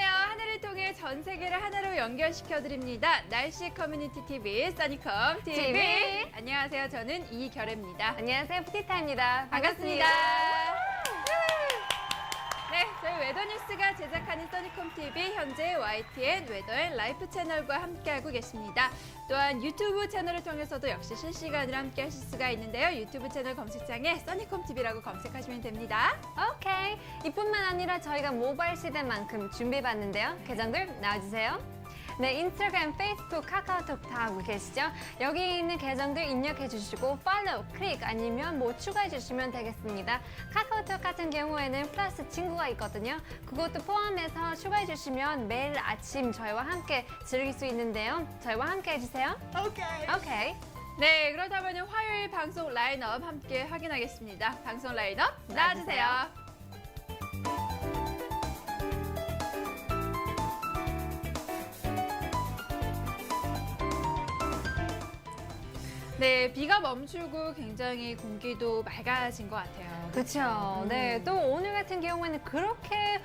하늘을 통해 전 세계를 하나로 연결시켜드립니다. 날씨 커뮤니티 TV, 써니컴 TV. 안녕하세요. 저는 이결혜입니다. 안녕하세요. 푸티타입니다. 반갑습니다. 네, 저희 웨더뉴스가 제작하는 써니컴 TV, 현재 YTN 웨더앤 라이프 채널과 함께하고 계십니다. 또한 유튜브 채널을 통해서도 역시 실시간으로 함께하실 수가 있는데요. 유튜브 채널 검색창에 써니컴 TV라고 검색하시면 됩니다. 오케이. 이뿐만 아니라 저희가 모바일 시대만큼 준비해봤는데요. 계정들 나와주세요. 네, 인스타그램, 페이스북, 카카오톡 다 하고 계시죠? 여기 있는 계정들 입력해주시고 팔로우, 클릭 아니면 뭐 추가해주시면 되겠습니다. 카카오톡 같은 경우에는 플러스 친구가 있거든요. 그것도 포함해서 추가해주시면 매일 아침 저희와 함께 즐길 수 있는데요. 저희와 함께 해주세요. 오케이. 네, 그렇다면 화요일 방송 라인업 함께 확인하겠습니다. 방송 라인업 나와주세요. 네, 비가 멈추고 굉장히 공기도 맑아진 것 같아요. 그렇죠. 네, 또 오늘 같은 경우에는 그렇게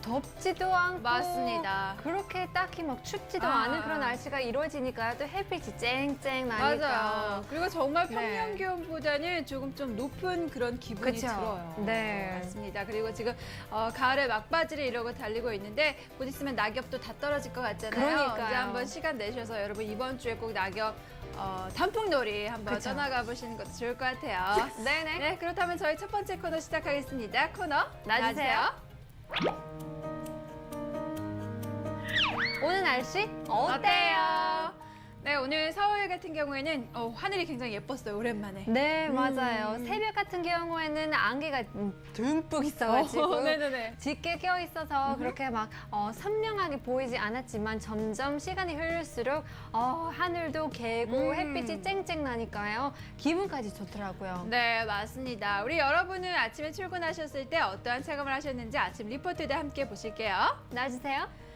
덥지도 않고 맞습니다. 그렇게 딱히 막 춥지도 않은 그런 날씨가 이루어지니까 또 햇빛이 쨍쨍 나니까. 맞아요. 그리고 정말 네. 평년 기온보다는 조금 좀 높은 그런 기분이 그쵸? 들어요. 네. 맞습니다. 그리고 지금 가을의 막바지를 이러고 달리고 있는데 곧 있으면 낙엽도 다 떨어질 것 같잖아요. 그러니까요. 언제 한번 시간 내셔서 여러분 이번 주에 꼭 낙엽 단풍놀이 한번 그쵸. 떠나가 보시는 것도 좋을 것 같아요. 네네. 네, 그렇다면 저희 첫 번째 코너 시작하겠습니다. 코너 놔주세요. 오늘 날씨 어때요? 네, 오늘 서울 같은 경우에는 하늘이 굉장히 예뻤어요, 오랜만에. 네, 맞아요. 새벽 같은 경우에는 안개가 듬뿍 있어가지고 네네네. 짙게 껴 있어서 그렇게 막 선명하게 보이지 않았지만 점점 시간이 흐를수록 하늘도 개고 햇빛이 쨍쨍 나니까요. 기분까지 좋더라고요. 네, 맞습니다. 우리 여러분은 아침에 출근하셨을 때 어떠한 체감을 하셨는지 아침 리포트도 함께 보실게요. 놔주세요.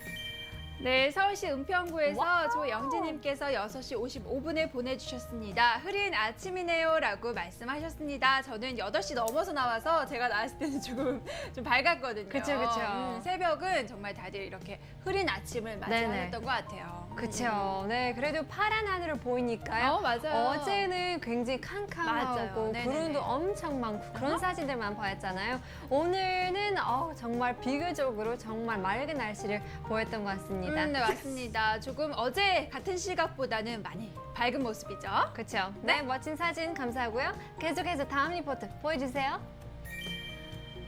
네, 서울시 은평구에서 와우. 조영진님께서 6시 55분에 보내주셨습니다. 흐린 아침이네요 라고 말씀하셨습니다. 저는 8시 넘어서 나와서 제가 나왔을 때는 조금 좀 밝았거든요. 그쵸. 새벽은 정말 다들 이렇게 흐린 아침을 맞이하셨던 것 같아요. 그쵸. 네, 그래도 파란 하늘을 보이니까요. 맞아요. 어제는 굉장히 캄캄하고 맞아요. 네네네. 구름도 엄청 많고 그런 사진들만 보였잖아요. 오늘은 정말 비교적으로 정말 맑은 날씨를 보였던 것 같습니다. 네, 맞습니다. 조금 어제 같은 시각보다는 많이 밝은 모습이죠. 그렇죠. 네, 멋진 사진 감사하고요. 계속해서 다음 리포트 보여주세요.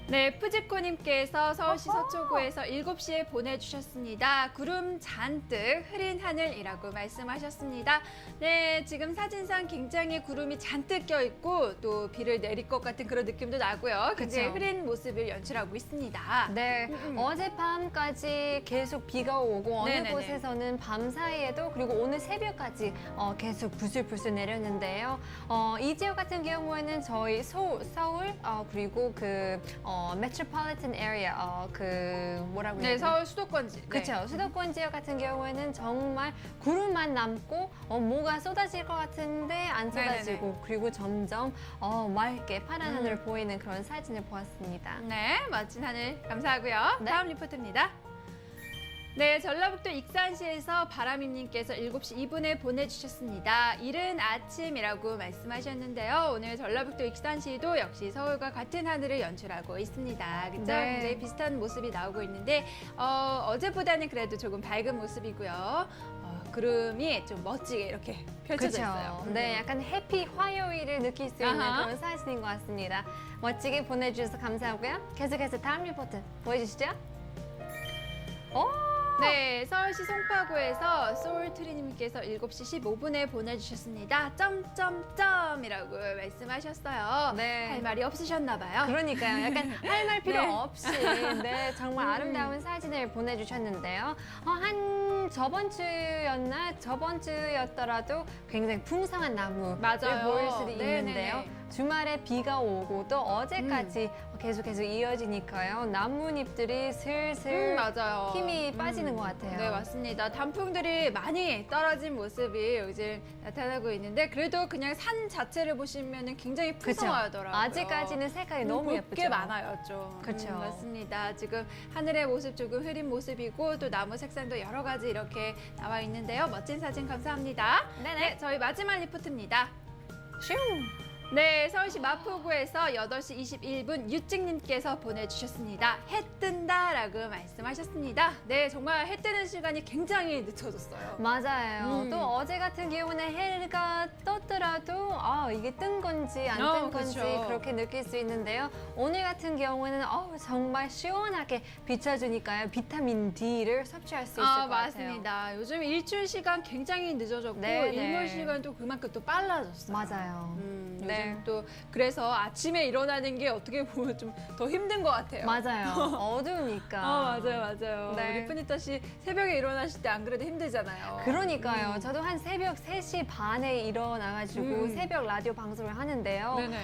네, 푸지코님께서 서울시 서초구에서 7시에 보내주셨습니다. 구름 잔뜩 흐린 하늘이라고 말씀하셨습니다. 네, 지금 사진상 굉장히 구름이 잔뜩 껴있고 또 비를 내릴 것 같은 그런 느낌도 나고요. 굉장히 그쵸. 흐린 모습을 연출하고 있습니다. 네, 어젯밤까지 계속 비가 오고 어느 네네네. 곳에서는 밤 사이에도 그리고 오늘 새벽까지 계속 부슬부슬 내렸는데요. 이 지역 같은 경우에는 저희 서울 그리고 metropolitan area 뭐라고 해야 네, 되나? 서울 수도권지. 네. 그렇죠. 수도권 지역 같은 경우에는 정말 구름만 남고 뭐가 쏟아질 것 같은데 안 쏟아지고 네네네. 그리고 점점 맑게 파란 하늘을 보이는 그런 사진을 보았습니다. 네, 멋진 하늘 감사하고요. 네. 다음 리포트입니다. 네, 전라북도 익산시에서 바람임님께서 7시 2분에 보내주셨습니다. 이른 아침이라고 말씀하셨는데요. 오늘 전라북도 익산시도 역시 서울과 같은 하늘을 연출하고 있습니다. 그렇죠? 네. 굉장히 비슷한 모습이 나오고 있는데 어제보다는 그래도 조금 밝은 모습이고요. 구름이 좀 멋지게 이렇게 펼쳐져 있어요. 그렇죠. 네, 약간 해피 화요일을 느낄 수 있는 아하. 그런 사진인 것 같습니다. 멋지게 보내주셔서 감사하고요. 계속해서 다음 리포트 보여주시죠. 네, 서울시 송파구에서 소울트리님께서 7시 15분에 보내주셨습니다. 점점점이라고 말씀하셨어요. 네. 할 말이 없으셨나 봐요. 그러니까요. 약간 할 말 필요 네. 없이 네, 정말 아름다운 사진을 보내주셨는데요. 저번 주였더라도 굉장히 풍성한 나무를 맞아요. 보일 수도 네네네. 있는데요. 주말에 비가 오고 또 어제까지 계속 이어지니까요. 나뭇잎들이 슬슬 맞아요. 힘이 빠지는 것 같아요. 네, 맞습니다. 단풍들이 많이 떨어진 모습이 요즘 나타나고 있는데 그래도 그냥 산 자체를 보시면 굉장히 그쵸? 풍성하더라고요. 아직까지는 색깔이 너무 꽤 예쁘죠. 많아요, 좀. 그쵸. 맞습니다. 지금 하늘의 모습 조금 흐린 모습이고 또 나무 색상도 여러 가지 이렇게 나와 있는데요. 멋진 사진 감사합니다. 네네. 저희 마지막 리포트입니다. 슝! 네, 서울시 마포구에서 8시 21분 유찍님께서 보내주셨습니다. 해 뜬다라고 말씀하셨습니다. 네, 정말 해 뜨는 시간이 굉장히 늦춰졌어요. 맞아요. 또 어제 같은 경우는 해가 떴더라도 이게 뜬 건지 안 뜬 건지 그쵸. 그렇게 느낄 수 있는데요. 오늘 같은 경우는 정말 시원하게 비춰주니까요. 비타민 D를 섭취할 수 있을 것 같아요. 맞습니다. 요즘 일출 시간 굉장히 늦어졌고 네, 네. 일몰 시간도 그만큼 또 빨라졌어요. 맞아요. 요즘 네. 또 그래서 아침에 일어나는 게 어떻게 보면 좀 더 힘든 것 같아요. 맞아요. 어두우니까. 맞아요. 네. 우리 푸니타 씨 새벽에 일어나실 때 안 그래도 힘들잖아요. 그러니까요. 저도 한 새벽 3시 반에 일어나가지고 새벽 라디오 방송을 하는데요. 네네.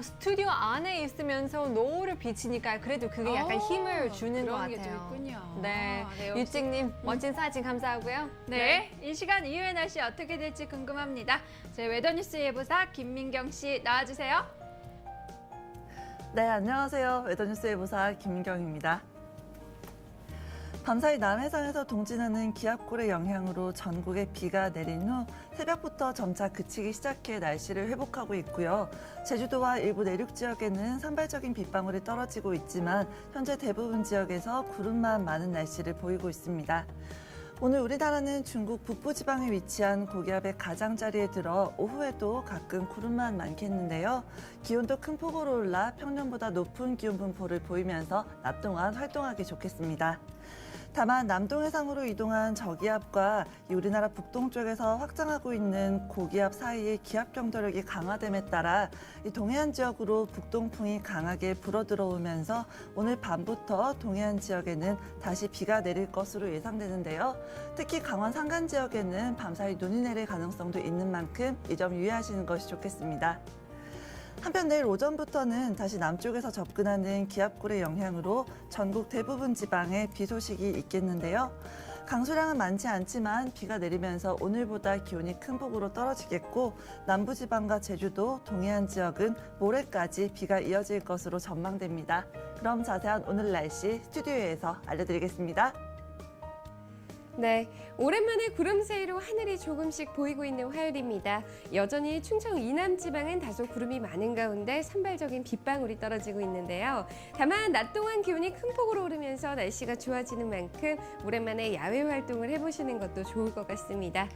스튜디오 안에 있으면서 노을을 비치니까 그래도 그게 약간 힘을 주는 것 그런 게 같아요. 좀 있군요. 네. 역시. 유찍님 멋진 사진 감사하고요. 네, 이 시간 이후의 날씨 어떻게 될지 궁금합니다. 저희 웨더뉴스 예보사 김민경 씨 나와주세요. 네, 안녕하세요. 웨더뉴스 예보사 김민경입니다. 밤사이 남해상에서 동진하는 기압골의 영향으로 전국에 비가 내린 후 새벽부터 점차 그치기 시작해 날씨를 회복하고 있고요. 제주도와 일부 내륙 지역에는 산발적인 빗방울이 떨어지고 있지만 현재 대부분 지역에서 구름만 많은 날씨를 보이고 있습니다. 오늘 우리나라는 중국 북부지방에 위치한 고기압의 가장자리에 들어 오후에도 가끔 구름만 많겠는데요. 기온도 큰 폭으로 올라 평년보다 높은 기온 분포를 보이면서 낮 동안 활동하기 좋겠습니다. 다만 남동 해상으로 이동한 저기압과 우리나라 북동쪽에서 확장하고 있는 고기압 사이의 기압 경도력이 강화됨에 따라 이 동해안 지역으로 북동풍이 강하게 불어들어오면서 오늘 밤부터 동해안 지역에는 다시 비가 내릴 것으로 예상되는데요. 특히 강원 산간 지역에는 밤사이 눈이 내릴 가능성도 있는 만큼 이 점 유의하시는 것이 좋겠습니다. 한편 내일 오전부터는 다시 남쪽에서 접근하는 기압골의 영향으로 전국 대부분 지방에 비 소식이 있겠는데요. 강수량은 많지 않지만 비가 내리면서 오늘보다 기온이 큰 폭으로 떨어지겠고 남부지방과 제주도, 동해안 지역은 모레까지 비가 이어질 것으로 전망됩니다. 그럼 자세한 오늘 날씨 스튜디오에서 알려드리겠습니다. 네, 오랜만에 구름 사이로 하늘이 조금씩 보이고 있는 화요일입니다. 여전히 충청 이남 지방은 다소 구름이 많은 가운데 산발적인 빗방울이 떨어지고 있는데요. 다만 낮 동안 기온이 큰 폭으로 오르면서 날씨가 좋아지는 만큼 오랜만에 야외 활동을 해보시는 것도 좋을 것 같습니다.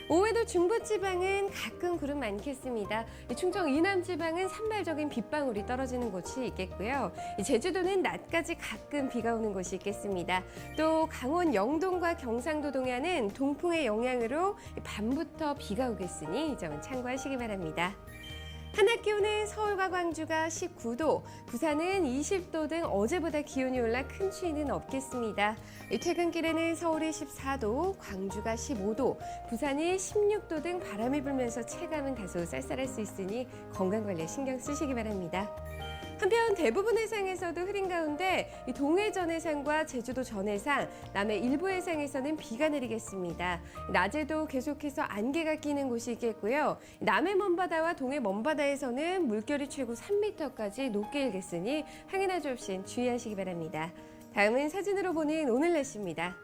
오후에도 중부 지방은 가끔 구름 많겠습니다. 충청 이남 지방은 산발적인 빗방울이 떨어지는 곳이 있겠고요. 제주도는 낮까지 가끔 비가 오는 곳이 있겠습니다. 또 강원 영동과 경상도 동해안은 동풍의 영향으로 밤부터 비가 오겠으니 이 점은 참고하시기 바랍니다. 한낮 기온은 서울과 광주가 19도, 부산은 20도 등 어제보다 기온이 올라 큰 추위는 없겠습니다. 퇴근길에는 서울이 14도, 광주가 15도, 부산이 16도 등 바람이 불면서 체감은 다소 쌀쌀할 수 있으니 건강관리에 신경 쓰시기 바랍니다. 한편 대부분 해상에서도 흐린 가운데 동해 전해상과 제주도 전해상, 남해 일부 해상에서는 비가 내리겠습니다. 낮에도 계속해서 안개가 끼는 곳이 있겠고요. 남해 먼바다와 동해 먼바다에서는 물결이 최고 3m까지 높게 일겠으니 항해나 조업신 주의하시기 바랍니다. 다음은 사진으로 보는 오늘 날씨입니다.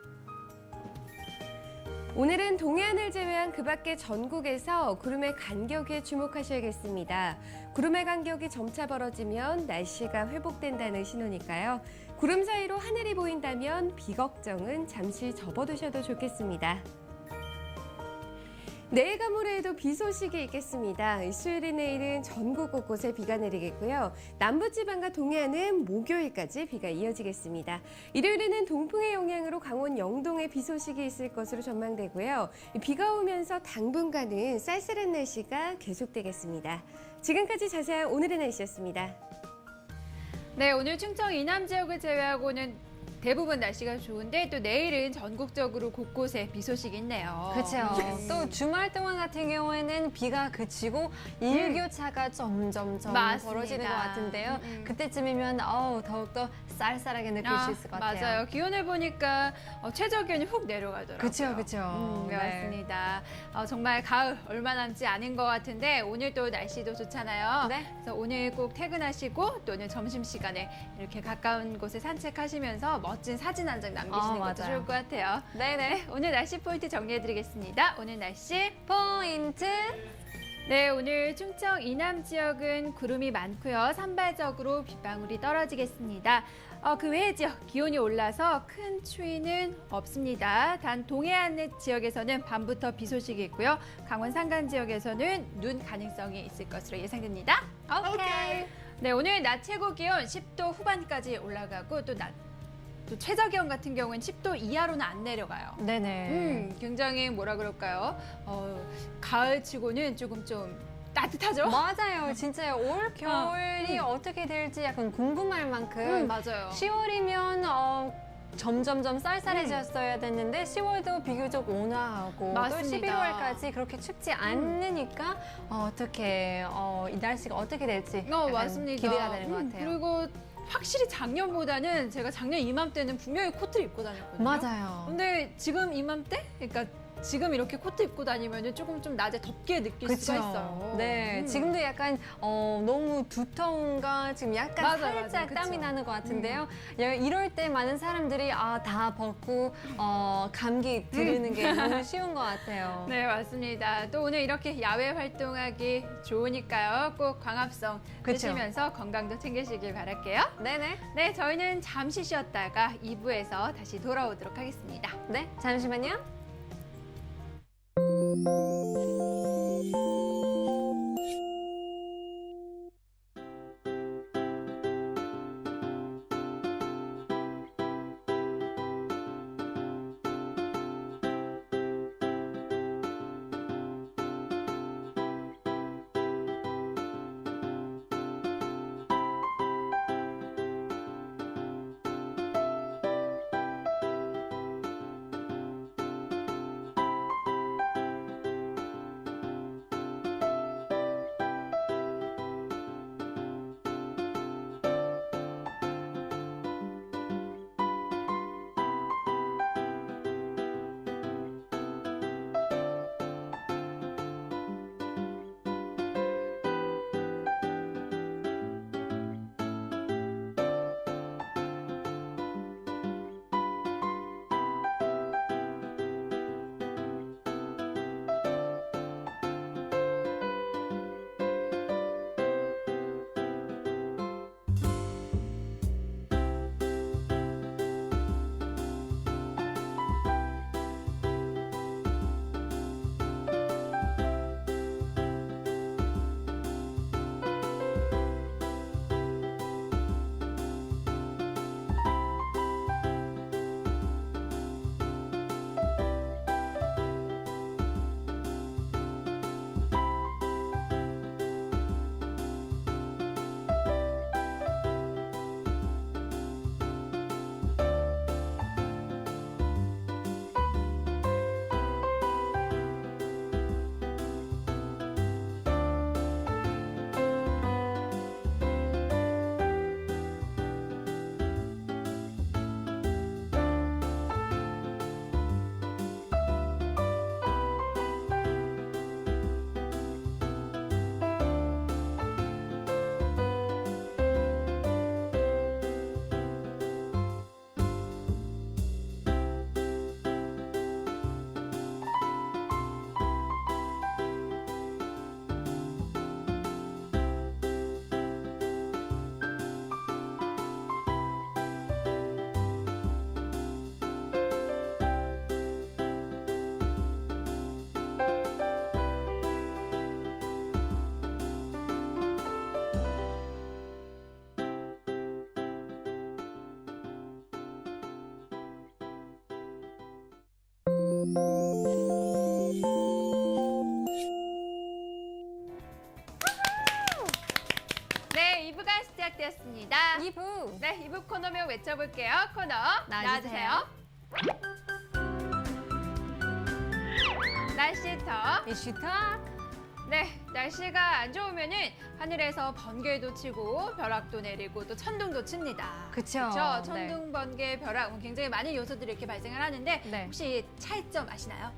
오늘은 동해안을 제외한 그 밖의 전국에서 구름의 간격에 주목하셔야겠습니다. 구름의 간격이 점차 벌어지면 날씨가 회복된다는 신호니까요. 구름 사이로 하늘이 보인다면 비 걱정은 잠시 접어두셔도 좋겠습니다. 내일과 모레에도 비 소식이 있겠습니다. 수요일인 내일은 전국 곳곳에 비가 내리겠고요. 남부지방과 동해안은 목요일까지 비가 이어지겠습니다. 일요일에는 동풍의 영향으로 강원 영동에 비 소식이 있을 것으로 전망되고요. 비가 오면서 당분간은 쌀쌀한 날씨가 계속되겠습니다. 지금까지 자세한 오늘의 날씨였습니다. 네, 오늘 충청 이남 지역을 제외하고는 대부분 날씨가 좋은데 또 내일은 전국적으로 곳곳에 비 소식이 있네요. 그렇죠. 또 주말 동안 같은 경우에는 비가 그치고 일교차가 점점점 맞습니다. 벌어지는 것 같은데요. 그때쯤이면 더욱더 쌀쌀하게 느낄 수 있을 것 같아요. 맞아요. 기온을 보니까 최저 기온이 훅 내려가더라고요. 그렇죠, 그렇죠. 네, 네. 맞습니다. 정말 가을 얼마 남지 않은 것 같은데 오늘 또 날씨도 좋잖아요. 네. 그래서 오늘 꼭 퇴근하시고 또 오늘 점심시간에 이렇게 가까운 곳에 산책하시면서 멋진 사진 한 장 남기시는 것도 맞아요. 좋을 것 같아요. 네네. 오늘 날씨 포인트 정리해드리겠습니다. 오늘 날씨 포인트. 네, 오늘 충청 이남 지역은 구름이 많고요. 산발적으로 빗방울이 떨어지겠습니다. 그 외의 지역 기온이 올라서 큰 추위는 없습니다. 단 동해안 지역에서는 밤부터 비 소식이 있고요. 강원 산간 지역에서는 눈 가능성이 있을 것으로 예상됩니다. 오케이. 네, 오늘 낮 최고 기온 10도 후반까지 올라가고 또 최저 기온 같은 경우는 10도 이하로는 안 내려가요. 네네. 굉장히 뭐라 그럴까요? 가을치고는 조금 좀 따뜻하죠? 맞아요. 진짜 올 겨울이 어떻게 될지 약간 궁금할 만큼 맞아요. 10월이면 점점점 쌀쌀해졌어야 됐는데 10월도 비교적 온화하고 또 맞습니다. 11월까지 그렇게 춥지 않으니까 어떻게 이 날씨가 어떻게 될지 약간 맞습니다. 기대가 되는 것 같아요. 그리고 확실히 작년보다는 제가 작년 이맘때는 분명히 코트를 입고 다녔거든요. 맞아요. 근데 지금 이맘때? 그러니까 지금 이렇게 코트 입고 다니면 조금 좀 낮에 덥게 느낄 수가 있어요. 네, 지금도 약간 너무 두터운가 지금 약간 맞아, 살짝 그쵸. 땀이 나는 것 같은데요. 이럴 때 많은 사람들이 다 벗고 감기 들이는 게 너무 쉬운 것 같아요. 네, 맞습니다. 또 오늘 이렇게 야외 활동하기 좋으니까요. 꼭 광합성 그쵸. 드시면서 건강도 챙기시길 바랄게요. 네네. 네, 저희는 잠시 쉬었다가 2부에서 다시 돌아오도록 하겠습니다. 네, 잠시만요. 네, 2부가 시작되었습니다. 시간입니다. 2부. 네, 2부 코너명 외쳐볼게요. 코너 나와주세요. 날씨터. 이슈터. 네, 날씨가 안 좋으면은 하늘에서 번개도 치고 벼락도 내리고 또 천둥도 칩니다. 그쵸. 그렇죠. 천둥, 번개, 벼락 굉장히 많은 요소들이 이렇게 발생을 하는데 네. 혹시 차이점 아시나요?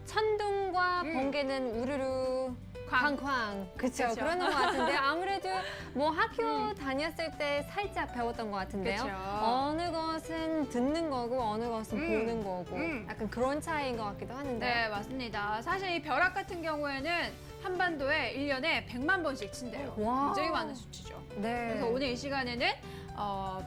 천둥과 번개는 우르르 쾅쾅. 그쵸. 그쵸. 그러는 것 같은데 아무래도 뭐 학교 다녔을 때 살짝 배웠던 것 같은데요. 그쵸. 어느 것은 듣는 거고 어느 것은 보는 거고 약간 그런 차이인 것 같기도 하는데. 네, 맞습니다. 사실 이 벼락 같은 경우에는 한반도에 1년에 100만 번씩 친대요. 와. 굉장히 많은 수치죠. 네. 그래서 오늘 이 시간에는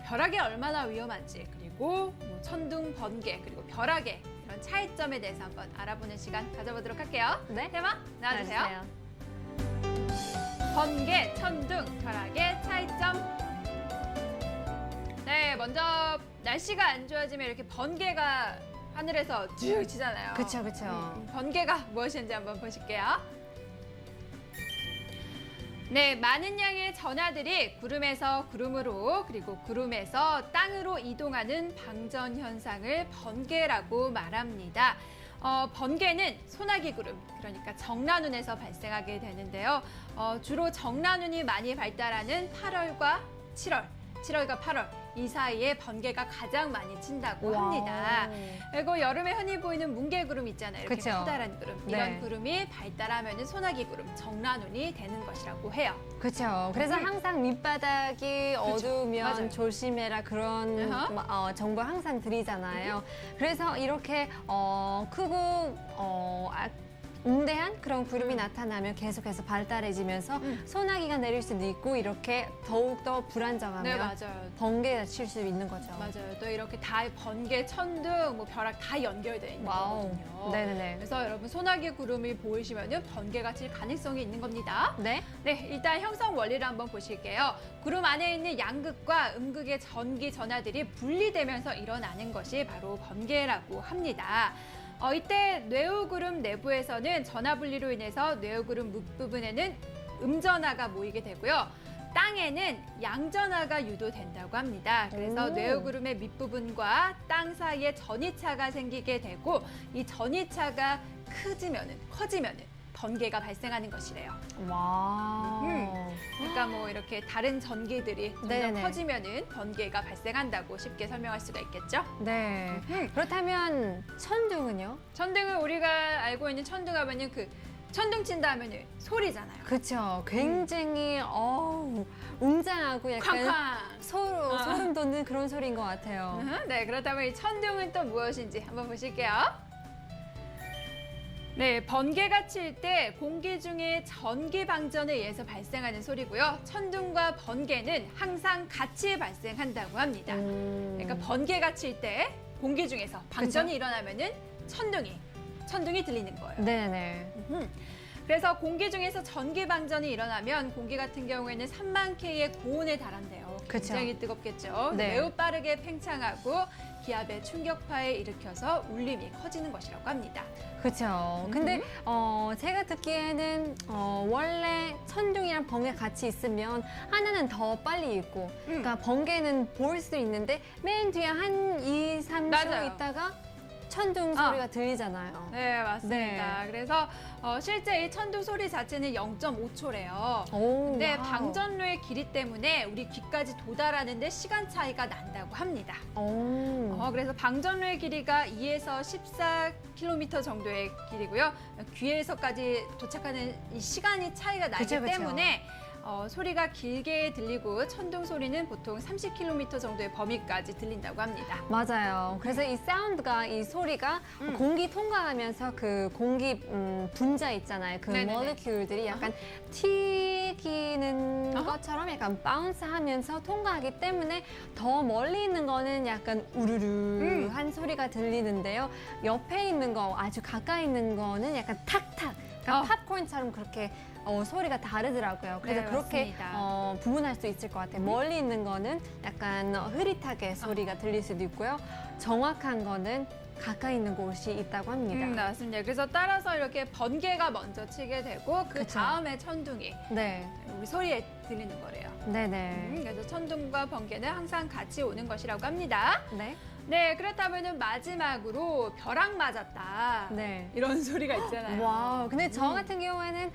벼락이 얼마나 위험한지 그리고 뭐 천둥, 번개 그리고 벼락의 이런 차이점에 대해서 한번 알아보는 시간 가져보도록 할게요. 네. 테마 나와주세요. 나와주세요. 번개, 천둥, 벼락의 차이점. 네, 먼저 날씨가 안 좋아지면 이렇게 번개가 하늘에서 쭉 치잖아요. 그쵸, 그쵸. 번개가 무엇인지 한번 보실게요. 네, 많은 양의 전하들이 구름에서 구름으로 그리고 구름에서 땅으로 이동하는 방전 현상을 번개라고 말합니다. 번개는 소나기 구름, 그러니까 정란운에서 발생하게 되는데요. 주로 정란운이 많이 발달하는 8월과 7월, 7월과 8월 이 사이에 번개가 가장 많이 친다고 합니다. 그리고 여름에 흔히 보이는 뭉게구름 있잖아요. 이렇게 그쵸. 커다란 구름. 네. 이런 구름이 발달하면 소나기 구름, 정란운이 되는 것이라고 해요. 그렇죠. 그래서 항상 밑바닥이 어두우면 맞아요. 조심해라 그런 정보 항상 드리잖아요. 그래서 이렇게 크고 웅대한 그런 구름이 나타나면 계속해서 발달해지면서 소나기가 내릴 수도 있고 이렇게 더욱더 불안정하면 네, 맞아요. 번개가 칠 수 있는 거죠. 맞아요. 또 이렇게 다 번개, 천둥, 뭐 벼락 다 연결되어 있는 와우. 거거든요. 네네네. 그래서 여러분 소나기 구름이 보이시면 번개가 칠 가능성이 있는 겁니다. 네. 네, 일단 형성 원리를 한번 보실게요. 구름 안에 있는 양극과 음극의 전기 전하들이 분리되면서 일어나는 것이 바로 번개라고 합니다. 이때 뇌우구름 내부에서는 전하 분리로 인해서 뇌우구름 밑부분에는 음전하가 모이게 되고요. 땅에는 양전하가 유도된다고 합니다. 그래서 오. 뇌우구름의 밑부분과 땅 사이에 전이차가 생기게 되고 이 전이차가 커지면은 번개가 발생하는 것이래요. 와. 그러니까 뭐 이렇게 다른 전기들이 점점 네네네. 커지면은 번개가 발생한다고 쉽게 설명할 수가 있겠죠. 네. 그렇다면 천둥은요? 천둥은 우리가 알고 있는 천둥 하면은 그 천둥 친다 하면은 소리잖아요. 그렇죠. 굉장히 웅장하고 약간 쾅쾅. 소름 돋는 그런 소리인 것 같아요. 네, 그렇다면 이 천둥은 또 무엇인지 한번 보실게요. 네, 번개가 칠 때 공기 중에 전기 방전에 의해서 발생하는 소리고요. 천둥과 번개는 항상 같이 발생한다고 합니다. 그러니까 번개가 칠 때 공기 중에서 방전이 일어나면은 천둥이 들리는 거예요. 네네. 그래서 공기 중에서 전기 방전이 일어나면 공기 같은 경우에는 3만 K의 고온에 달한대요. 그쵸. 굉장히 뜨겁겠죠. 네. 매우 빠르게 팽창하고 기압의 충격파에 일으켜서 울림이 커지는 것이라고 합니다. 그렇죠. 근데 제가 듣기에는 원래 천둥이랑 번개 같이 있으면 하나는 더 빨리 있고 그러니까 번개는 보일 수 있는데 맨 뒤에 한 2, 3초 맞아요. 있다가 천둥 소리가 들리잖아요. 네, 맞습니다. 그래서 실제 이 천둥 소리 자체는 0.5초래요. 오, 근데 와우. 방전로의 길이 때문에 우리 귀까지 도달하는데 시간 차이가 난다고 합니다. 오. 그래서 방전로의 길이가 2에서 14km 정도의 길이고요. 귀에서까지 도착하는 이 시간이 차이가 나기 그쵸, 그쵸. 때문에 소리가 길게 들리고 천둥 소리는 보통 30km 정도의 범위까지 들린다고 합니다. 맞아요. 그래서 이 사운드가, 이 소리가 공기 통과하면서 그 공기 분자 있잖아요. 그 네네네. 모레큘들이 약간 튀기는 것처럼 약간 바운스 하면서 통과하기 때문에 더 멀리 있는 거는 약간 우르르한 소리가 들리는데요. 옆에 있는 거, 아주 가까이 있는 거는 약간 탁탁. 그러니까 팝콘처럼 그렇게 소리가 다르더라고요. 그래서 네, 그렇게 맞습니다. 구분할 수 있을 것 같아요. 멀리 있는 거는 약간 흐릿하게 소리가 들릴 수도 있고요. 정확한 거는 가까이 있는 곳이 있다고 합니다. 맞습니다. 그래서 따라서 이렇게 번개가 먼저 치게 되고 그 그쵸. 다음에 천둥이 네. 우리 소리에 들리는 거래요. 네네. 그래서 천둥과 번개는 항상 같이 오는 것이라고 합니다. 네. 네, 그렇다면 마지막으로 벼락 맞았다. 네. 이런 소리가 있잖아요. 와, 근데 저 같은 경우에는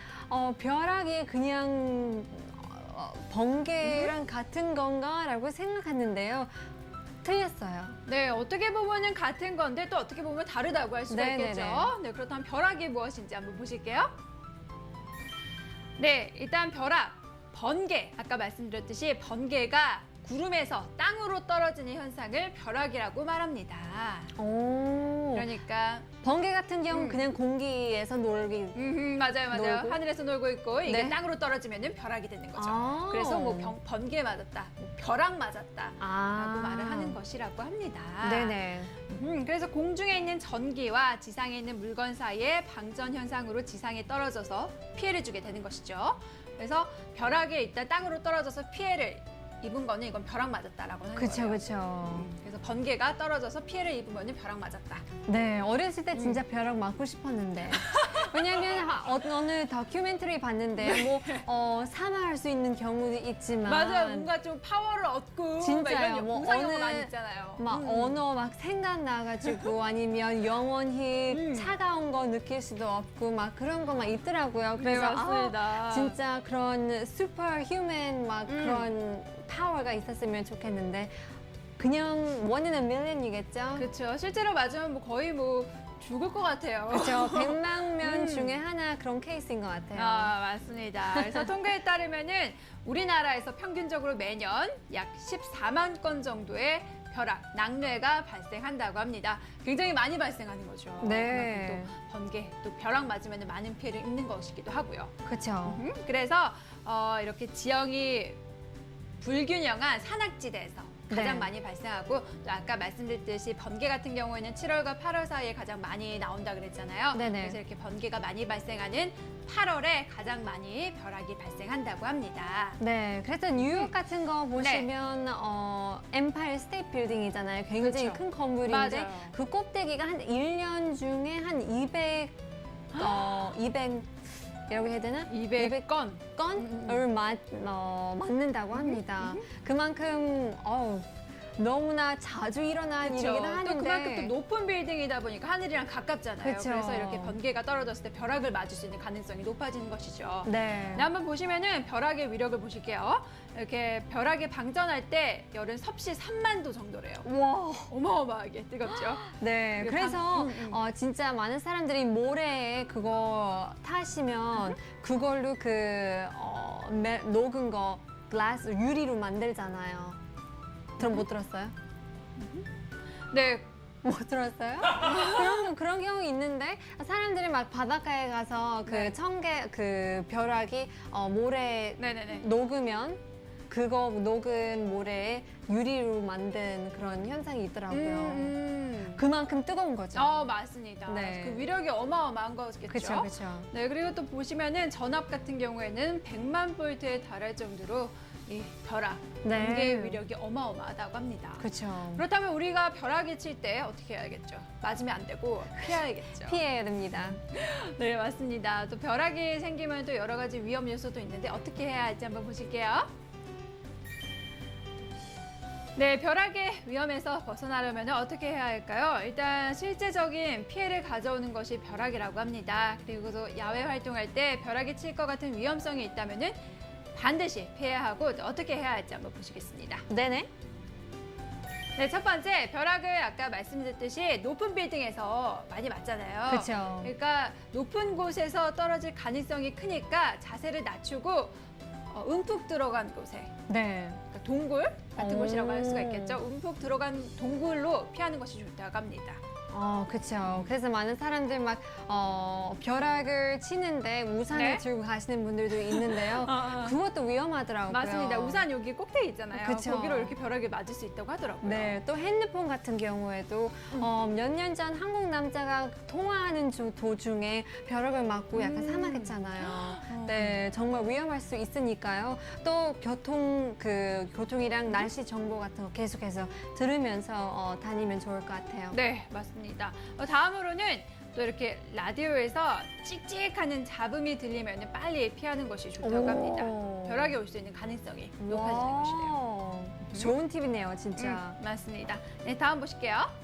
벼락이 그냥 번개랑 같은 건가라고 생각했는데요. 틀렸어요. 네, 어떻게 보면은 같은 건데 또 어떻게 보면 다르다고 할 수가 네네네. 있겠죠. 네, 그렇다면 벼락이 무엇인지 한번 보실게요. 네, 일단 벼락, 번개. 아까 말씀드렸듯이 번개가 구름에서 땅으로 떨어지는 현상을 벼락이라고 말합니다. 오. 그러니까 번개 같은 경우는 그냥 공기에서 놀기. 맞아요, 맞아요. 놀고? 하늘에서 놀고 있고 이게 네. 땅으로 떨어지면은 벼락이 되는 거죠. 아. 그래서 뭐 번개 맞았다, 뭐 벼락 맞았다. 라고 말을 하는 것이라고 합니다. 네네. 그래서 공중에 있는 전기와 지상에 있는 물건 사이에 방전 현상으로 지상에 떨어져서 피해를 주게 되는 것이죠. 그래서 벼락이 일단 땅으로 떨어져서 피해를 입은 거는 이건 벼락 맞았다라고 하는 그쵸, 거예요. 그쵸. 그래서 번개가 떨어져서 피해를 입은 거는 벼락 맞았다. 네, 어렸을 때 진짜 벼락 맞고 싶었는데. 왜냐면 어느 다큐멘터리 봤는데 사망할 수 있는 경우도 있지만. 맞아요. 뭔가 좀 파워를 얻고 진짜요. 막 이런 뭐 영상 영화 어느- 많이 있잖아요. 막 언어 막 생각나가지고 아니면 영원히 차가운 거 느낄 수도 없고 막 그런 거 막 있더라고요. 네, 그래서 맞습니다. 진짜 그런 슈퍼 휴먼 막 그런 파워가 있었으면 좋겠는데 그냥 원인은 밀리언이겠죠? 그렇죠. 실제로 맞으면 뭐 거의 뭐 죽을 것 같아요. 그렇죠. 100만 명 중에 하나 그런 케이스인 것 같아요. 아, 맞습니다. 그래서 통계에 따르면은 우리나라에서 평균적으로 매년 약 14만 건 정도의 벼락, 낙뢰가 발생한다고 합니다. 굉장히 많이 발생하는 거죠. 네. 그만큼 또 번개, 또 벼락 맞으면 많은 피해를 입는 것이기도 하고요. 그렇죠. 그래서 이렇게 지형이 불균형한 산악지대에서 가장 네. 많이 발생하고 또 아까 말씀드렸듯이 번개 같은 경우에는 7월과 8월 사이에 가장 많이 나온다 그랬잖아요. 네네. 그래서 이렇게 번개가 많이 발생하는 8월에 가장 많이 벼락이 발생한다고 합니다. 네, 그래서 뉴욕 같은 거 보시면 엠파이어 스테이트 빌딩이잖아요. 굉장히 그렇죠. 큰 건물인데 맞아요. 그 꼭대기가 한 1년 중에 한 200이라고 해야 되나? 200건. 건을 맞는다고 합니다. 그만큼 너무나 자주 일어나는 일이긴 또 하는데 그만큼 또 높은 빌딩이다 보니까 하늘이랑 가깝잖아요. 그쵸. 그래서 이렇게 번개가 떨어졌을 때 벼락을 맞을 수 있는 가능성이 높아지는 것이죠. 네. 네, 한번 보시면은 벼락의 위력을 보실게요. 이렇게 벼락이 방전할 때 열은 섭씨 3만 도 정도래요. 와. 어마어마하게 뜨겁죠. 네, 이게 그래서 진짜 많은 사람들이 모래에 그거 타시면 그걸로 녹은 거 글라스 유리로 만들잖아요. 못 들었어요? 네, 못 들었어요? 그런 경우 있는데 사람들이 막 바닷가에 가서 네. 그 벼락이 모래 네네네. 녹으면 그거 녹은 모래에 유리로 만든 그런 현상이 있더라고요. 그만큼 뜨거운 거죠. 맞습니다. 네. 그 위력이 어마어마한 거겠죠. 그렇죠, 그렇죠. 네, 그리고 또 보시면은 전압 같은 경우에는 100만 볼트에 달할 정도로 이 벼락, 네. 번개의 위력이 어마어마하다고 합니다. 그렇죠. 그렇다면 우리가 벼락이 칠 때 어떻게 해야겠죠? 맞으면 안 되고 피해야겠죠. 피해야 됩니다. 네, 맞습니다. 또 벼락이 생기면 또 여러 가지 위험 요소도 있는데 어떻게 해야 할지 한번 보실게요. 네, 벼락의 위험에서 벗어나려면 어떻게 해야 할까요? 일단 실제적인 피해를 가져오는 것이 벼락이라고 합니다. 그리고 또 야외 활동할 때 벼락이 칠 것 같은 위험성이 있다면은 반드시 피해야 하고 또 어떻게 해야 할지 한번 보시겠습니다. 네네. 네, 첫 번째 벼락을 아까 말씀드렸듯이 높은 빌딩에서 많이 맞잖아요. 그렇죠. 그러니까 높은 곳에서 떨어질 가능성이 크니까 자세를 낮추고 움푹 들어간 곳에 네. 그러니까 동굴 같은 오. 곳이라고 할 수가 있겠죠. 움푹 들어간 동굴로 피하는 것이 좋다고 합니다. 그렇죠. 그래서 많은 사람들 막 벼락을 치는데 우산을 네? 들고 가시는 분들도 있는데요. 그것도 위험하더라고요. 맞습니다. 우산 여기 꼭대기 있잖아요. 그쵸. 거기로 이렇게 벼락을 맞을 수 있다고 하더라고요. 네, 또 핸드폰 같은 경우에도 몇 년 전 한국 남자가 통화하는 도중에 벼락을 맞고 약간 사망했잖아요. 네, 정말 위험할 수 있으니까요. 또 교통이랑 날씨 정보 같은 거 계속해서 들으면서 다니면 좋을 것 같아요. 네, 맞습니다. 다음으로는 또 이렇게 라디오에서 찍찍하는 잡음이 들리면 빨리 피하는 것이 좋다고 합니다. 벼락이 올 수 있는 가능성이 높아지는 것이래요. 좋은 팁이네요, 진짜. 맞습니다. 네, 다음 보실게요.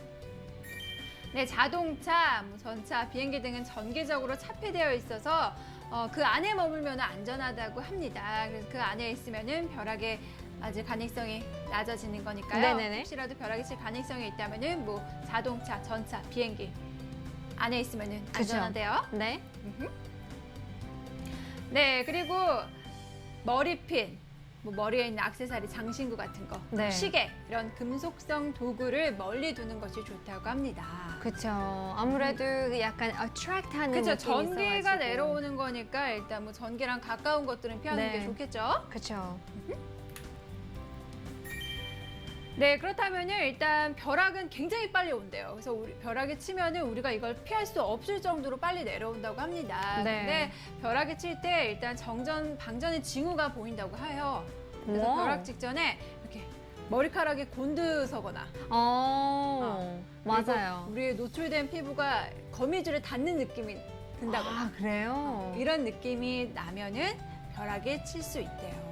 네, 자동차, 전차, 비행기 등은 전기적으로 차폐되어 있어서 그 안에 머물면 안전하다고 합니다. 그래서 그 안에 있으면은 벼락에 아직 가능성이 낮아지는 거니까요. 네네네. 혹시라도 벼락이 칠 가능성이 있다면은 뭐 자동차, 전차, 비행기 안에 있으면은 그쵸. 안전한데요. 네. 네, 그리고 머리핀, 뭐 머리에 있는 액세서리, 장신구 같은 거, 네. 시계 이런 금속성 도구를 멀리 두는 것이 좋다고 합니다. 그쵸. 아무래도 약간 attract하는 그렇죠. 느낌이 전기가 있어가지고. 내려오는 거니까 일단 뭐 전기랑 가까운 것들은 피하는 네. 게 좋겠죠. 그쵸. 네, 그렇다면은 일단 벼락은 굉장히 빨리 온대요. 그래서 벼락이 치면은 우리가 이걸 피할 수 없을 정도로 빨리 내려온다고 합니다. 네. 근데 벼락이 칠 때 일단 방전의 징후가 보인다고 해요. 그래서 와우. 벼락 직전에 이렇게 머리카락이 곤두서거나 맞아요. 그리고 우리의 노출된 피부가 거미줄에 닿는 느낌이 든다거나 아, 그래요? 이런 느낌이 나면은 벼락이 칠 수 있대요.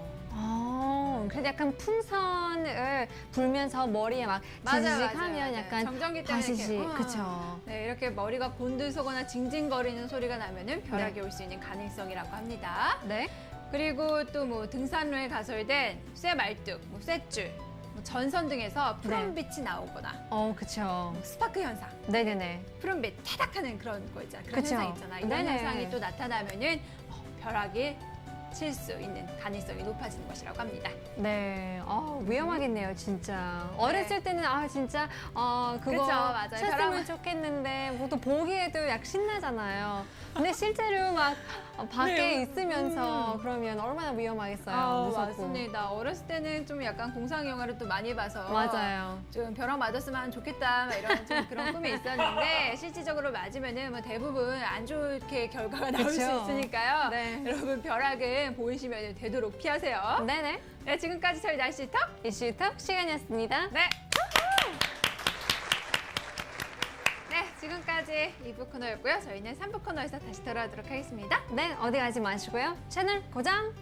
그래서 약간 풍선을 불면서 머리에 막 지지직하면 네. 약간 정전기 때문에 다시시, 이렇게, 그쵸. 네, 이렇게 머리가 곤두서거나 징징거리는 소리가 나면은 벼락이 올 수 있는 가능성이라고 합니다. 네. 그리고 또 뭐 등산로에 가설된 쇠말뚝, 뭐 쇠줄, 뭐 전선 등에서 푸른빛이 나오거나 그쵸. 뭐 스파크 현상, 네네네. 푸른빛 타닥하는 그런 거 있잖아요. 그런 그쵸. 현상 있잖아요. 이런 네네. 현상이 또 나타나면은 벼락이 칠 수 있는 가능성이 높아지는 것이라고 합니다. 네. 위험하겠네요, 진짜. 어렸을 때는 진짜 그거 그쵸, 맞아요. 쳤으면 좋겠는데 보통 보기에도 약 신나잖아요. 근데 실제로 막 밖에 네. 있으면서 그러면 얼마나 위험하겠어요. 무섭고. 맞습니다. 어렸을 때는 좀 약간 공상 영화를 또 많이 봐서 맞아요. 좀 벼락 맞았으면 좋겠다 막 이런 좀 그런 꿈이 있었는데 실질적으로 맞으면은 뭐 대부분 안 좋게 결과가 나올 수 그쵸. 있으니까요. 네. 여러분 벼락은 보이시면 되도록 피하세요. 네네. 네, 지금까지 저희 날씨 톡. 이슈톡 시간이었습니다. 네. 네, 지금까지 2부 코너였고요. 저희는 3부 코너에서 다시 돌아오도록 하겠습니다. 네, 어디 가지 마시고요. 채널 고정!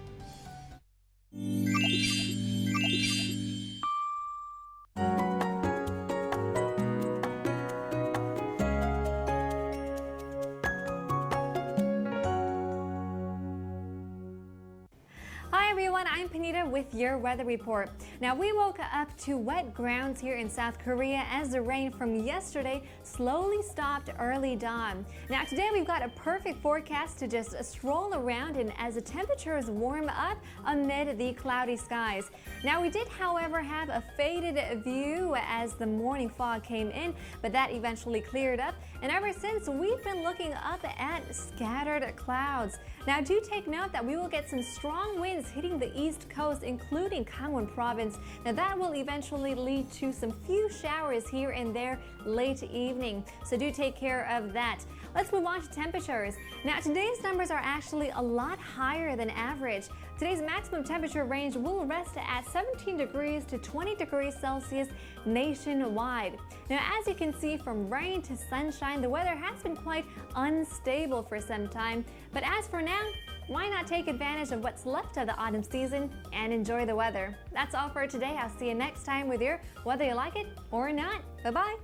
Hi everyone, I'm Panita with your weather report. Now we woke up to wet grounds here in South Korea as the rain from yesterday slowly stopped early dawn. Now today we've got a perfect forecast to just stroll around in as the temperatures warm up amid the cloudy skies. Now we did however have a faded view as the morning fog came in, but that eventually cleared up, and ever since we've been looking up at scattered clouds. Now do take note that we will get some strong winds hitting the east coast, including Gangwon province. Now that will eventually lead to some few showers here and there late evening. So do take care of that. Let's move on to temperatures. Now today's numbers are actually a lot higher than average. Today's maximum temperature range will rest at 17 degrees to 20 degrees Celsius nationwide. Now, as you can see, from rain to sunshine, the weather has been quite unstable for some time. But as for now, why not take advantage of what's left of the autumn season and enjoy the weather? That's all for today. I'll see you next time with your whether you like it or not. Bye-bye.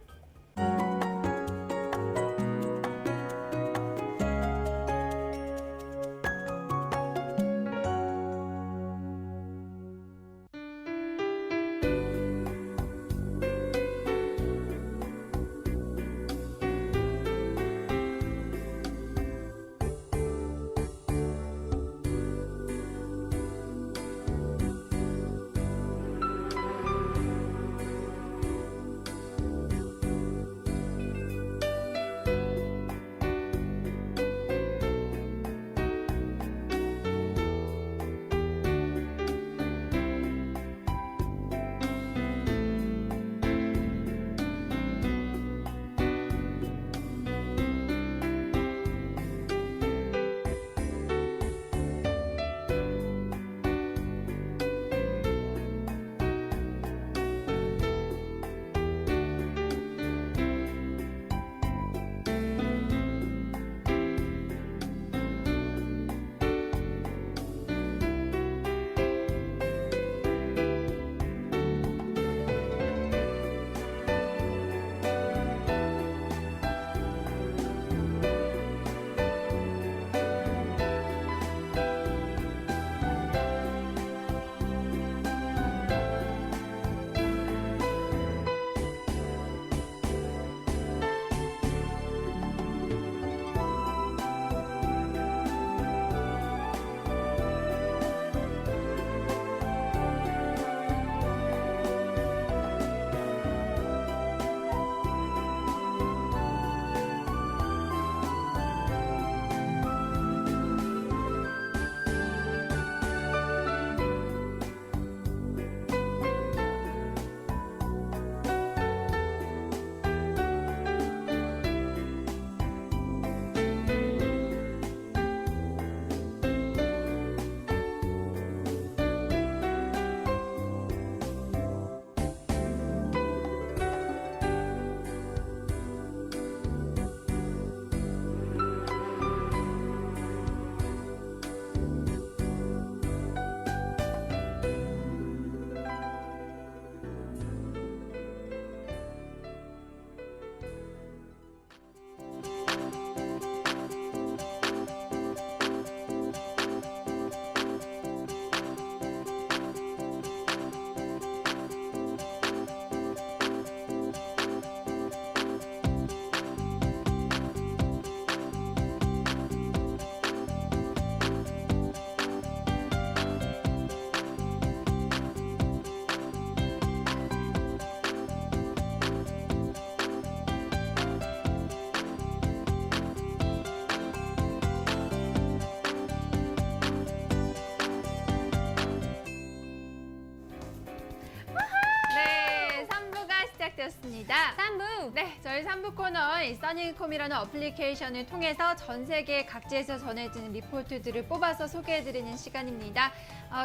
시간입니다. 3부. 네, 저희 3부 코너 이 써니콤이라는 어플리케이션을 통해서 전 세계 각지에서 전해지는 리포트들을 뽑아서 소개해드리는 시간입니다.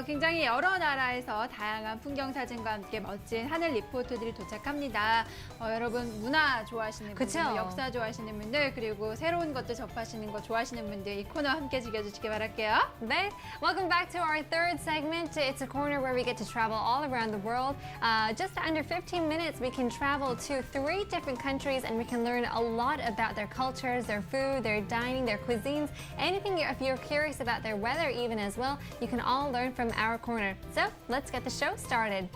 굉장히 여러 나라에서 다양한 풍경 사진과 함께 멋진 하늘 리포트들이 도착합니다. 여러분 문화 좋아하시는 분들, 그쵸? 역사 좋아하시는 분들, 그리고 새로운 것들 접하시는 거 좋아하시는 분들 이 코너 함께 즐겨주시기 바랄게요. 네. Welcome back to our third segment. It's a corner where we get to travel all around the world. Just under 15 minutes, we can travel to 3 different countries and we can learn a lot about their cultures, their food, their dining, their cuisines, anything if you're curious about their weather even as well, you can all learn from our corner. So let's get the show started.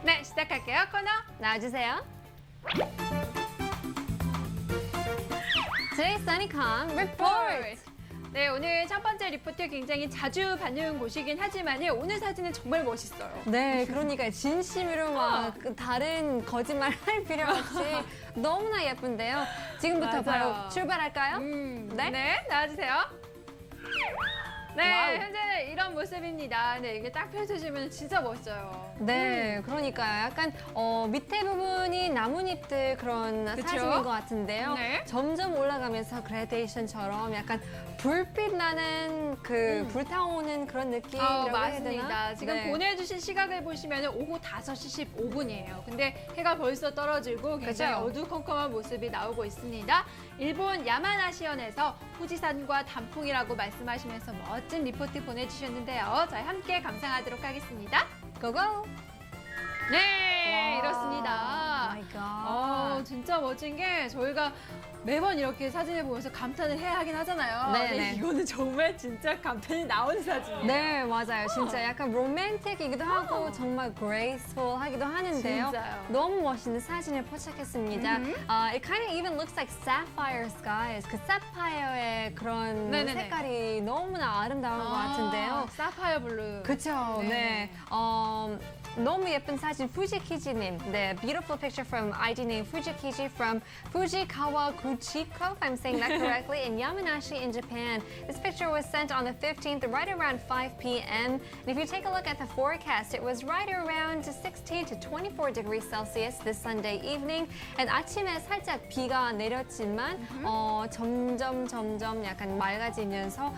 네, 시작할게요. 코너. 나와주세요. Today's Sunnycom report. 네, 오늘 첫 번째 리포트 굉장히 자주 받는 곳이긴 하지만 오늘 사진은 정말 멋있어요. 네, 그러니까 진심으로 막 다른 거짓말 할 필요 없이 너무나 예쁜데요. 지금부터 맞아요. 바로 출발할까요? 네. 네. 나와주세요. 네, 와우. 현재 이런 모습입니다. 네, 이게 딱 펼쳐지면 진짜 멋져요. 네, 그러니까요. 약간 밑에 부분이 나뭇잎들 그런 그쵸? 사진인 것 같은데요. 네. 점점 올라가면서 그라데이션처럼 약간 불빛 나는 그 불타오는 그런 느낌이라고 해야 맞습니다. 되나? 지금 네. 보내주신 시각을 보시면 오후 5시 15분이에요. 근데 해가 벌써 떨어지고 굉장히 그죠? 어두컴컴한 모습이 나오고 있습니다. 일본 야마나시현에서 후지산과 단풍이라고 말씀하시면서 멋진 리포트 보내주셨는데요. 저희 함께 감상하도록 하겠습니다. 고고! 네, 와. 이렇습니다. 마이 갓. 진짜 멋진 게 저희가 매번 이렇게 사진을 보면서 감탄을 해야 하긴 하잖아요. 네, 근데 네. 이거는 정말 진짜 감탄이 나오는 사진이에요. 네, 맞아요. 진짜 약간 로맨틱이기도 하고 정말 graceful하기도 하는데요. 진짜요. 너무 멋있는 사진을 포착했습니다. It kind of even looks like sapphire skies. 그 사파이어의 그런 네네네. 색깔이 너무나 아름다운 것 같은데요. 사파이어 블루. 그쵸, 네. 네. 너무 예쁜 사진 fujikiji님. 네, beautiful picture from ID name Fujikiji from Fujikawa Kuchiko, if I'm saying that correctly, in Yamanashi in Japan. This picture was sent on the 15th, right around 5 p.m. And if you take a look at the forecast, it was right around 16 to 24 degrees Celsius this Sunday evening. And 아침에 살짝 비가 내렸지만 점점 약간 맑아지면서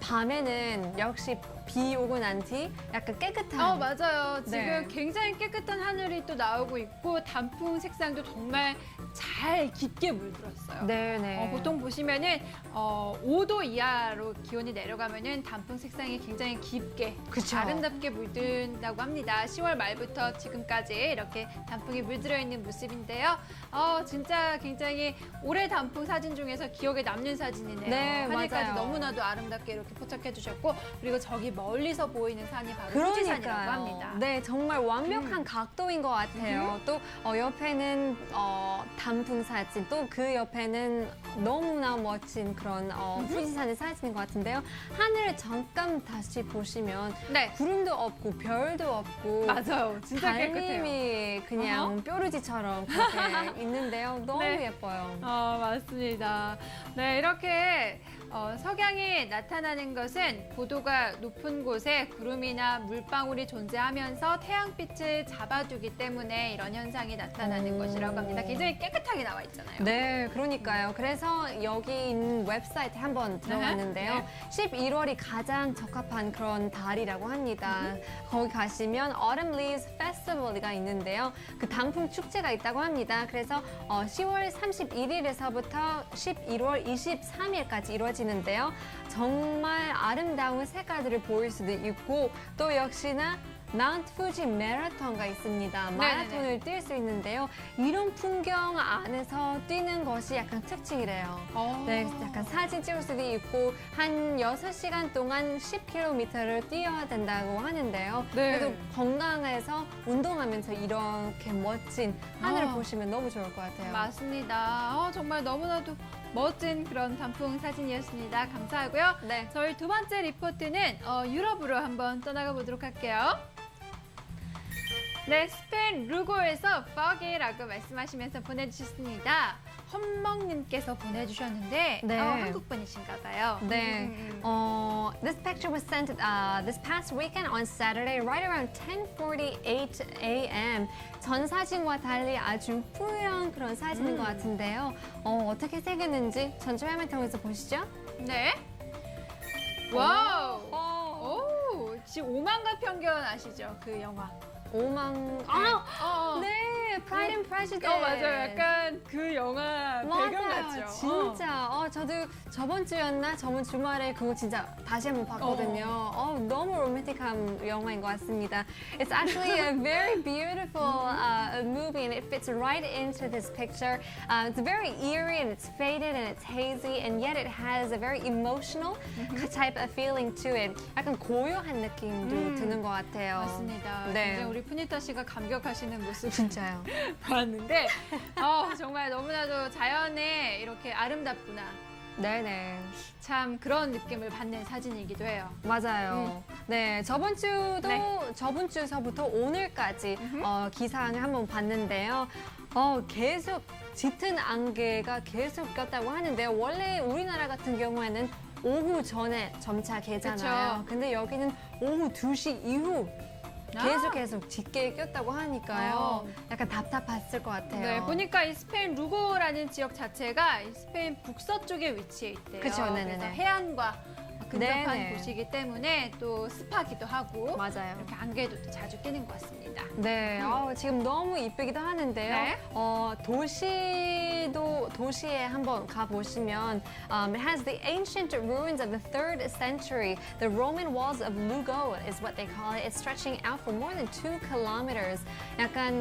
밤에는 역시 비 오고 난 뒤 약간 깨끗한 맞아요. 지금 네. 굉장히 깨끗한 하늘이 또 나오고 있고 단풍 색상도 정말 잘 깊게 물들었어요. 네네. 보통 보시면은 5도 이하로 기온이 내려가면은 단풍 색상이 굉장히 깊게 그쵸. 아름답게 물든다고 합니다. 10월 말부터 지금까지 이렇게 단풍이 물들어 있는 모습인데요. 진짜 굉장히 올해 단풍 사진 중에서 기억에 남는 사진이네요. 네, 하늘까지 맞아요. 너무나도 아름답게 이렇게 포착해 주셨고 그리고 저기 멀리서 보이는 산이 바로 후지산이라고 합니다. 네, 정말 완벽한 각도인 것 같아요. 또 옆에는 단풍 사진, 또 그 옆에는 너무나 멋진 그런 후지산의 사진인 것 같은데요. 하늘을 잠깐 다시 보시면 네, 구름도 없고 별도 없고 맞아요. 진짜 깨끗해요. 달님이 그냥 뾰루지처럼 그렇게 있는데요. 너무 네. 예뻐요. 맞습니다. 네, 이렇게 석양이 나타나는 것은 고도가 높은 곳에 구름이나 물방울이 존재하면서 태양빛을 잡아주기 때문에 이런 현상이 나타나는 것이라고 합니다. 굉장히 깨끗하게 나와 있잖아요. 네, 그러니까요. 그래서 여기 있는 웹사이트에 한번 들어갔는데요. 네. 11월이 가장 적합한 그런 달이라고 합니다. 거기 가시면 Autumn Leaves Festival가 있는데요. 그 단풍 축제가 있다고 합니다. 그래서 10월 31일에서부터 11월 23일까지 이루어지는데요. 정말 아름다운 색깔들을 보일 수도 있고 또 역시나 마운트 fuji 마라톤가 있습니다. 마라톤을 뛸 수 있는데요. 이런 풍경 안에서 뛰는 것이 약간 특징이래요. 네, 약간 사진 찍을 수도 있고 한 6시간 동안 10km를 뛰어야 된다고 하는데요. 네. 그래도 건강해서 운동하면서 이렇게 멋진 하늘을 보시면 너무 좋을 것 같아요. 맞습니다. 정말 너무나도 멋진 그런 단풍 사진이었습니다. 감사하고요. 네. 저희 두 번째 리포트는 유럽으로 한번 떠나가 보도록 할게요. 네, 스페인 루고에서 foggy라고 말씀하시면서 보내주셨습니다. 헌멍님께서 보내주셨는데 네. 한국 분이신가 봐요. 네. This picture was sent this past weekend on Saturday, right around 10:48 a.m. 전 사진과 달리 아주 뿌연 그런 사진인 것 같은데요. 어떻게 새겼는지 전체 화면 통해서 보시죠. 네. 와우. 오, 지금 오만과 편견 아시죠? 그 영화. 오만. 네, Pride and Prejudice. 맞아요. 약간 그 영화 배경 같죠? 진짜. 저도 저번 주였나 저번 주말에 그거 진짜 다시 한번 봤거든요. 너무 로맨틱한 영화인 것 같습니다. It's actually a very beautiful movie and it fits right into this picture. It's very eerie and it's faded and it's hazy and yet it has a very emotional type of feeling to it. 약간 고요한 느낌도 드는 것 같아요. 맞습니다. 네. 굉장히 우리 푸니타 씨가 감격하시는 모습 진짜요. 봤는데 정말 너무나도 자연에 이렇게 아름답구나. 네네. 참 그런 느낌을 받는 사진이기도 해요. 맞아요. 네, 저번 주도 네. 저번 주서부터 오늘까지 기상을 한번 봤는데요. 계속 짙은 안개가 계속 꼈다고 하는데요. 원래 우리나라 같은 경우에는 오후 전에 점차 개잖아요. 그쵸. 근데 여기는 오후 2시 이후 계속 짙게 꼈다고 하니까요. 약간 답답했을 것 같아요. 네, 보니까 이 스페인 루고라는 지역 자체가 이 스페인 북서쪽에 위치해 있대요. 그쵸, 네네네. 그래서 해안과 근접한 네네. 곳이기 때문에 또 습하기도 하고 맞아요. 이렇게 안개도 또 자주 끼는 것 같습니다. 네, 지금 너무 이쁘기도 하는데요. 네. 도시에 한번 가보시면 it has the ancient ruins of the 3rd century. The Roman walls of Lugo is what they call it. It's stretching out for more than 2 kilometers. 약간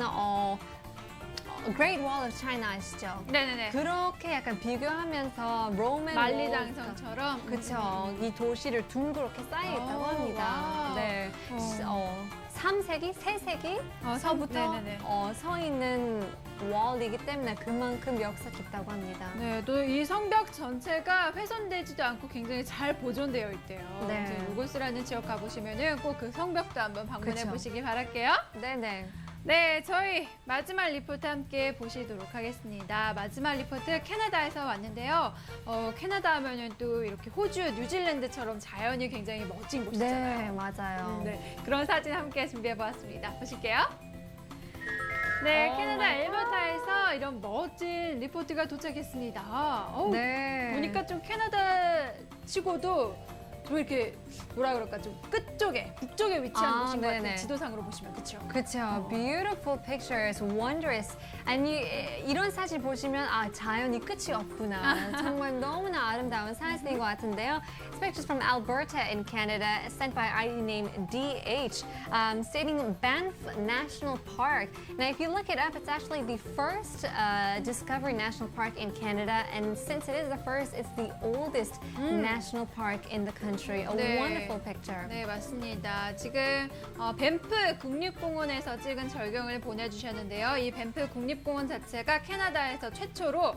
Great Wall of China 아시죠? 네네네. 그렇게 약간 비교하면서 로맨 만리장성처럼. 그렇죠. 이 도시를 둥그렇게 쌓여 있다고 합니다. 와우. 네. 3세기, 3세기 서부터 네네네. 서 있는 월이기 때문에 그만큼 역사 깊다고 합니다. 네, 또 이 성벽 전체가 훼손되지도 않고 굉장히 잘 보존되어 있대요. 네. 이제 루고스라는 지역 가보시면은 꼭 그 성벽도 한번 방문해 그쵸. 보시기 바랄게요. 네네. 네, 저희 마지막 리포트 함께 보시도록 하겠습니다. 마지막 리포트 캐나다에서 왔는데요. 캐나다 하면은 또 이렇게 호주, 뉴질랜드처럼 자연이 굉장히 멋진 곳이잖아요. 네, 맞아요. 네, 그런 사진 함께 준비해 보았습니다. 보실게요. 네, 캐나다 엘버타에서 이런 멋진 리포트가 도착했습니다. 네. 보니까 좀 캐나다 치고도 좀 이렇게 뭐라 그럴까 좀 끝쪽에 북쪽에 위치한 곳인 것 같아요. 네네. 지도상으로 보시면 그렇죠. 그렇죠. Beautiful pictures, wondrous. 이런 사진 보시면 자연이 끝이 없구나. 정말 너무나 아름다운 사진인 것 같은데요. This picture is from Alberta in Canada, sent by ID name DH, stating Banff National Park. Now, if you look it up, it's actually the first Discovery National Park in Canada, and since it is the first, it's the oldest national park in the country. A 네. wonderful picture. 네, 맞습니다. 지금 밴프 국립공원에서 찍은 절경을 보내주셨는데요. 이 밴프 국립공원 자체가 캐나다에서 최초로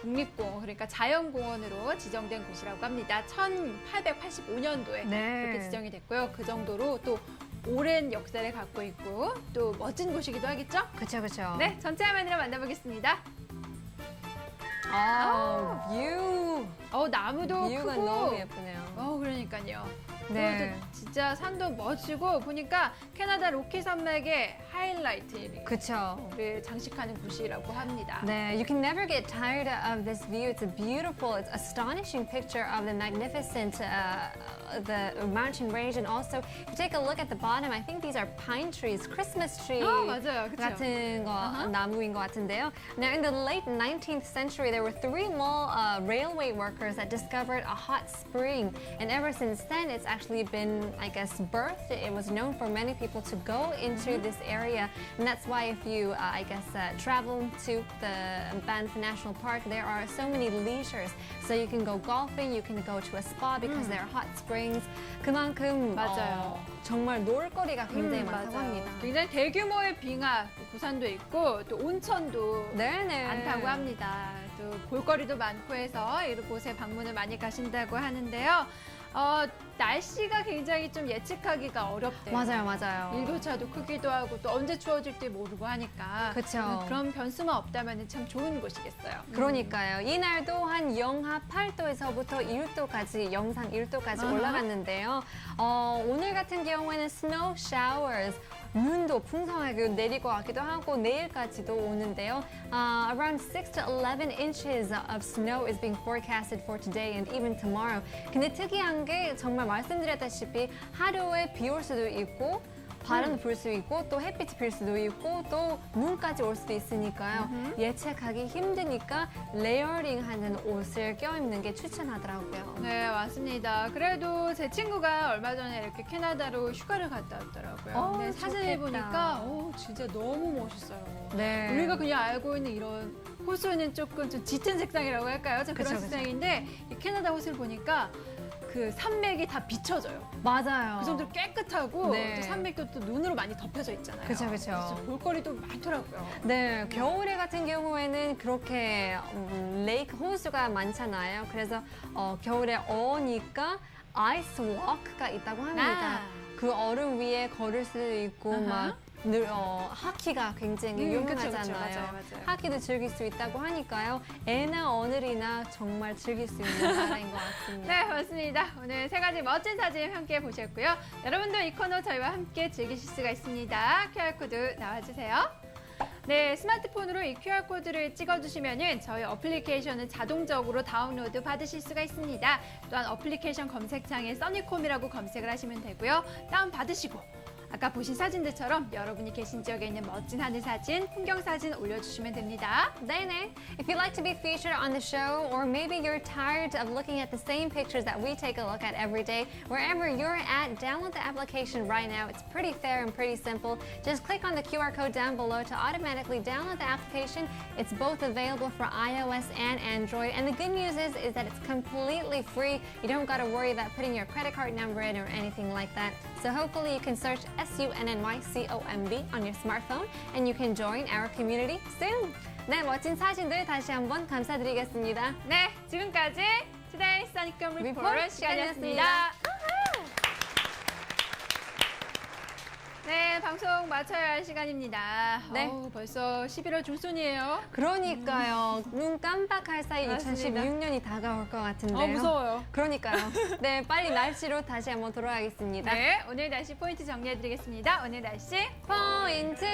국립공원, 그러니까 자연공원으로 지정된 곳이라고 합니다. 1885년도에 네. 그렇게 지정이 됐고요. 그 정도로 또 오랜 역사를 갖고 있고 또 멋진 곳이기도 하겠죠? 그렇죠, 그렇죠. 네, 전체 화면으로 만나보겠습니다. 뷰. 나무도 뷰가 크고 너무 예쁘네요. 그러니까요. 네. 그리고 또 진짜 산도 멋지고 보니까 캐나다 로키 산맥의 하이라이트를 그쵸. 장식하는 곳이라고 합니다. 네, you can never get tired of this view. It's a beautiful, it's astonishing picture of the magnificent the mountain range, and also if you take a look at the bottom, I think these are pine trees, Christmas tree 맞아요, 그렇죠. 같은 나무인 것 같은데요. Now, in the late 19th century, there were 3 mall railway workers that discovered a hot spring, and ever since then, it's actually been, I guess, birthed. It was known for many people to go into this area, and that's why if you, I guess, travel to the Banff National Park, there are so many leisures. So you can go golfing, you can go to a spa because there are hot springs. 그만큼 맞아요. 정말 놀거리가 굉장히 많다고 맞아요. 합니다. 굉장히 대규모의 빙하, 부산도 있고 또 온천도 네네. 많다고 합니다. 또 볼거리도 많고 해서 이곳에 방문을 많이 가신다고 하는데요. 날씨가 굉장히 좀 예측하기가 어렵대요. 맞아요. 일교차도 크기도 하고 또 언제 추워질지 모르고 하니까 그쵸. 그런 변수만 없다면 참 좋은 곳이겠어요. 그러니까요. 이날도 한 영하 8도에서부터 1도까지, 영상 1도까지 아하. 올라갔는데요. 오늘 같은 경우에는 snow showers, 눈도 풍성하게 내릴 것 같기도 하고 내일까지도 오는데요. Around 6 to 11 inches of snow is being forecasted for today and even tomorrow. 근데 특이한 게 정말 말씀드렸다시피 하루에 비 올 수도 있고 바람도 불 수 있고 또 햇빛이 빌 수도 있고 또 눈까지 올 수도 있으니까요. 예측하기 힘드니까 레이어링하는 옷을 껴입는 게 추천하더라고요. 네, 맞습니다. 그래도 제 친구가 얼마 전에 이렇게 캐나다로 휴가를 갔다 왔더라고요. 근데 사진을 좋겠다. 보니까 진짜 너무 멋있어요. 네. 우리가 그냥 알고 있는 이런 호수는 조금 좀 짙은 색상이라고 할까요? 좀 그런 그쵸, 그쵸. 색상인데 이 캐나다 호수를 보니까 그 산맥이 다 비쳐져요. 맞아요. 그 정도로 깨끗하고 네. 또 산맥도 또 눈으로 많이 덮여져 있잖아요. 그쵸. 그래서 볼거리도 많더라고요. 네, 겨울에 같은 경우에는 그렇게 레이크 호수가 많잖아요. 그래서 겨울에 어니까 아이스 워크가 있다고 합니다. 그 얼음 위에 걸을 수도 있고 아하. 막 하키가 굉장히 그쵸, 그쵸. 유명하잖아요. 맞아요. 하키도 즐길 수 있다고 하니까요. 애나 어른이나 정말 즐길 수 있는 나라인 것 같습니다. 네, 맞습니다. 오늘 세 가지 멋진 사진 함께 보셨고요. 여러분도 이 코너 저희와 함께 즐기실 수가 있습니다. QR코드 나와주세요. 네, 스마트폰으로 이 QR코드를 찍어주시면은 저희 어플리케이션은 자동적으로 다운로드 받으실 수가 있습니다. 또한 어플리케이션 검색창에 써니콤이라고 검색을 하시면 되고요. 다운받으시고 아까 보신 사진들처럼 여러분이 계신 지역에 있는 멋진 하늘 사진, 풍경 사진 올려주시면 됩니다. 네네. If you'd like to be featured on the show, or maybe you're tired of looking at the same pictures that we take a look at every day, wherever you're at, download the application right now. It's pretty fair and pretty simple. Just click on the QR code down below to automatically download the application. It's both available for iOS and Android. And the good news is that it's completely free. You don't got to worry about putting your credit card number in or anything like that. So hopefully you can search SUNNYCOMB on your smartphone and you can join our community soon. 네, 멋진 사진들 다시 한번 감사드리겠습니다. 네, 지금까지 Today 써니콤 리포터 리포트 시간이었습니다. 네, 방송 마쳐야 할 시간입니다. 네. 벌써 11월 중순이에요. 그러니까요. 눈 깜빡할 사이 맞습니다. 2016년이 다가올 것 같은데요. 무서워요. 그러니까요. 네, 빨리 날씨로 다시 한번 돌아가겠습니다. 네, 오늘 날씨 포인트 정리해드리겠습니다. 오늘 날씨 포인트!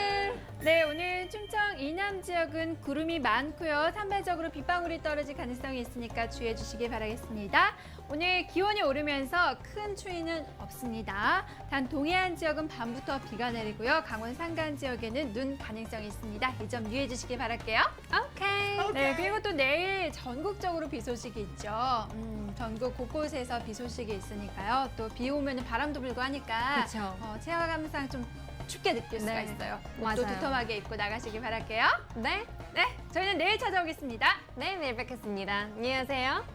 네, 오늘 충청 이남 지역은 구름이 많고요. 산발적으로 빗방울이 떨어질 가능성이 있으니까 주의해 주시기 바라겠습니다. 오늘 기온이 오르면서 큰 추위는 없습니다. 단 동해안 지역은 밤부터 비가 내리고요. 강원 산간 지역에는 눈 가능성이 있습니다. 이 점 유의해 주시기 바랄게요. 오케이. 네, 그리고 또 내일 전국적으로 비 소식이 있죠. 전국 곳곳에서 비 소식이 있으니까요. 또 비 오면 바람도 불고 하니까 그쵸. 체감상 좀 춥게 느낄 수가 네, 있어요. 맞아요. 또 두툼하게 입고 나가시기 바랄게요. 네, 네, 저희는 내일 찾아오겠습니다. 네, 내일 뵙겠습니다. 안녕하세요.